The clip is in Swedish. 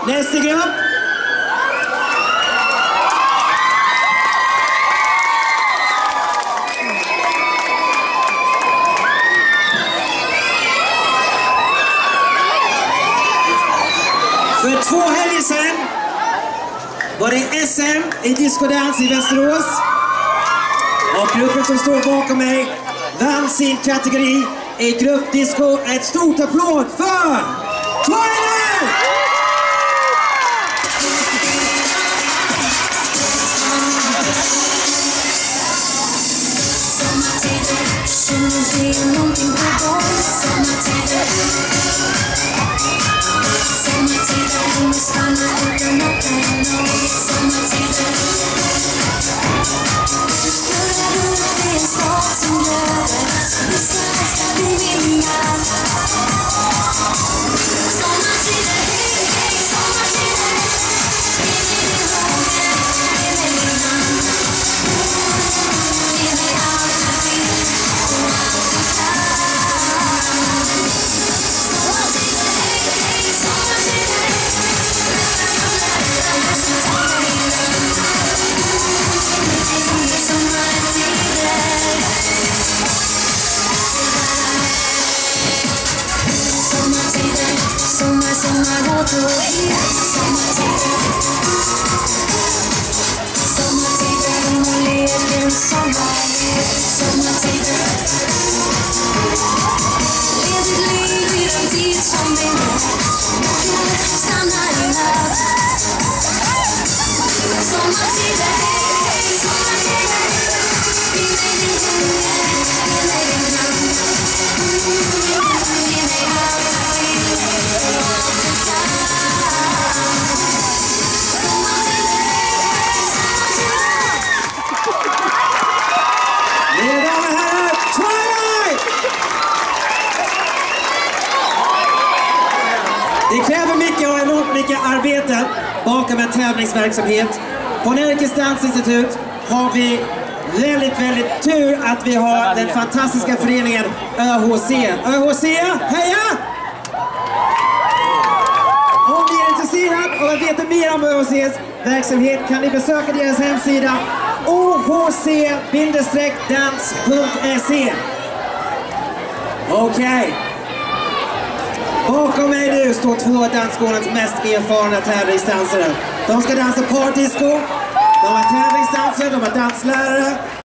Nästa grupp. För 2 helger sedan var det SM i discodans i Västerås. Och gruppen som står bakom mig vann sin kategori i gruppdisco. Ett stort applåd för Twilight! Det kräver mycket och enormt mycket arbete bakom en tävlingsverksamhet. På Närkes Dansinstitut har vi väldigt tur att vi har den fantastiska föreningen ÖHC. ÖHC, heja! Om ni är intresserade av att veta mer om ÖHCs verksamhet kan ni besöka deras hemsida ohc-dans.se. Okej. Bakom mig nu står 2 dansgårdens mest erfarna tävlingsdansare. De ska dansa partydisco, de är tävlingsdansare, de är danslärare.